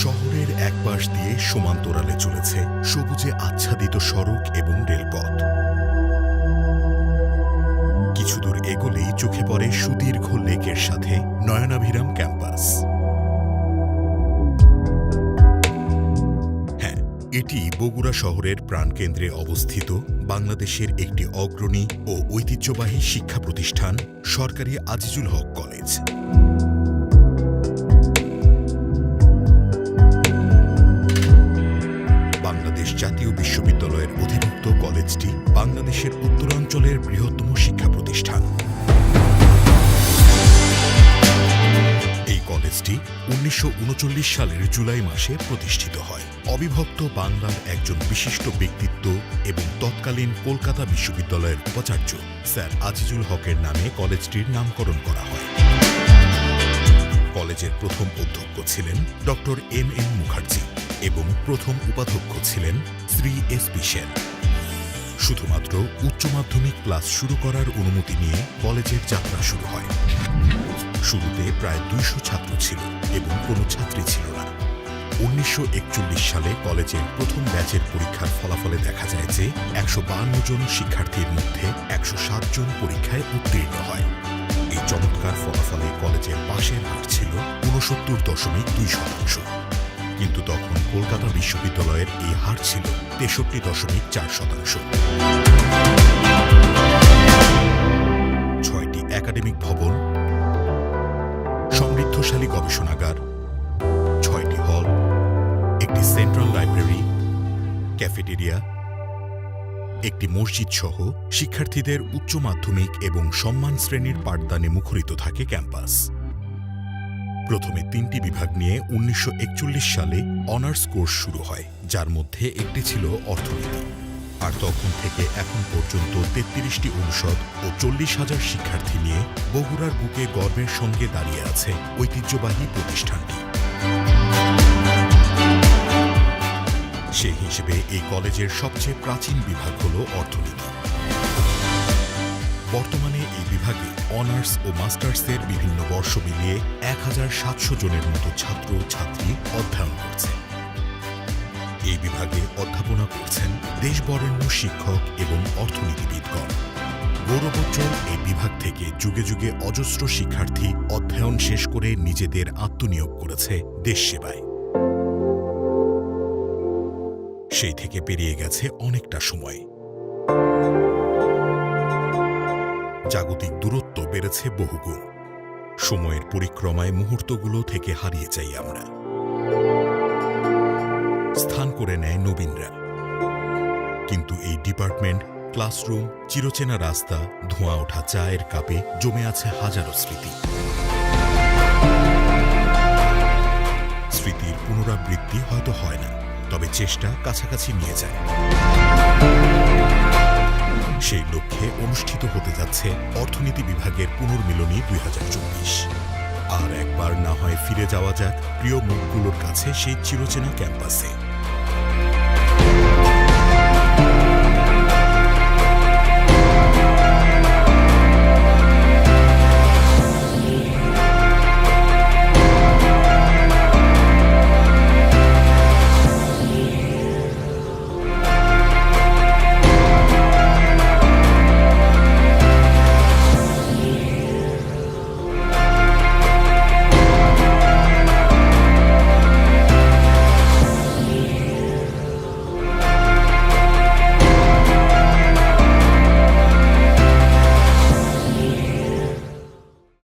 শহরের এক পাশ দিয়ে সমান্তরালে চলেছে সবুজে আচ্ছাদিত সড়ক এবং রেলপথ। কিছু দূর এগোলেই চোখে পড়ে সুদীর্ঘ লেকের সাথে নয়নাভিরাম ক্যাম্পাস। হ্যাঁ, এটি বগুড়া শহরের প্রাণকেন্দ্রে অবস্থিত বাংলাদেশের একটি অগ্রণী ও ঐতিহ্যবাহী শিক্ষা প্রতিষ্ঠান সরকারি আজিজুল হক কলেজ। বাংলাদেশ জাতীয় বিশ্ববিদ্যালয়ের অধিভুক্ত কলেজটি বাংলাদেশের উত্তরাঞ্চলের বৃহত্তম শিক্ষা প্রতিষ্ঠান। এই কলেজটি ১৯৩৯ সালের জুলাই মাসে প্রতিষ্ঠিত হয়। অবিভক্ত বাংলার একজন বিশিষ্ট ব্যক্তিত্ব এবং তৎকালীন কলকাতা বিশ্ববিদ্যালয়ের উপাচার্য স্যার আজিজুল হকের নামে কলেজটির নামকরণ করা হয়। কলেজের প্রথম অধ্যক্ষ ছিলেন ডক্টর এম মুখার্জি এবং প্রথম উপাধ্যক্ষ ছিলেন শ্রী এস.পি. সেন। শুধুমাত্র উচ্চ মাধ্যমিক ক্লাস শুরু করার অনুমতি নিয়ে কলেজের যাত্রা শুরু হয়। শুরুতে প্রায় ২০০ ছাত্র ছিল এবং কোনো ছাত্রী ছিল না। ১৯৪১ সালে কলেজের প্রথম ব্যাচের পরীক্ষার ফলাফলে দেখা যায় যে ১৫২ জন শিক্ষার্থীর মধ্যে ১০৭ জন পরীক্ষায় উত্তীর্ণ হয়। এই চমৎকার ফলাফলে কলেজের পাশের হার ছিল ৬৯.২%। কিন্তু তখন কলকাতা বিশ্ববিদ্যালয়ের এই হার ছিল ৬৩.৪%। ৬টি একাডেমিক ভবন, সমৃদ্ধশালী গবেষণাগার, ৬টি হল, একটি সেন্ট্রাল লাইব্রেরি, ক্যাফেটেরিয়া, একটি মসজিদ সহ শিক্ষার্থীদের উচ্চ মাধ্যমিক এবং সম্মান শ্রেণীর পাঠদানে মুখরিত থাকে ক্যাম্পাস। প্রথমে ৩টি বিভাগ নিয়ে ১৯৪১ সালে অনার্স কোর্স শুরু হয়, যার মধ্যে একটি ছিল অর্থনীতি। আর তখন থেকে এখন পর্যন্ত ৩৩টি অনুষদ ও ৪০,০০০ শিক্ষার্থী নিয়ে বগুড়ার বুকে গর্বের সঙ্গে দাঁড়িয়ে আছে ঐতিহ্যবাহী প্রতিষ্ঠানটি। সেই হিসেবে এই কলেজের সবচেয়ে প্রাচীন বিভাগ হল অর্থনীতি। বর্তমানে এই বিভাগে অনার্স ও মাস্টার্সের বিভিন্ন বর্ষ মিলিয়ে ১৭০০ জনের মতো ছাত্র ছাত্রী অধ্যয়ন করছে। এই বিভাগে অধ্যাপনা করছেন দেশবরেণ্য শিক্ষক এবং অর্থনীতিবিদগণ। গৌরবোজ্জ্বল এই বিভাগ থেকে যুগে যুগে অজস্র শিক্ষার্থী অধ্যয়ন শেষ করে নিজেদের আত্মনিয়োগ করেছে দেশ সেবায়। সেই থেকে পেরিয়ে গেছে অনেকটা সময়। জাগতিক দূরত্ব বেড়েছে বহুগুণ। সময়ের পরিক্রমায় মুহূর্তগুলো থেকে হারিয়ে যাই আমরা। স্থান করে নেয় নবীনরা। কিন্তু এই ডিপার্টমেন্ট, ক্লাসরুম, চিরচেনা রাস্তা, ধোঁয়া ওঠা চায়ের কাপে জমে আছে হাজারো স্মৃতি। স্মৃতির পুনরাবৃত্তি হয়তো হয় না, তবে চেষ্টা কাছাকাছি নিয়ে যায়। সেই লক্ষ্যে অনুষ্ঠিত হতে যাচ্ছে অর্থনীতি বিভাগের পুনর্মিলনী ২০২৪। আর একবার না হয় ফিরে যাওয়া যাক প্রিয় মুখগুলোর কাছে সেই চিরচেনা ক্যাম্পাসে।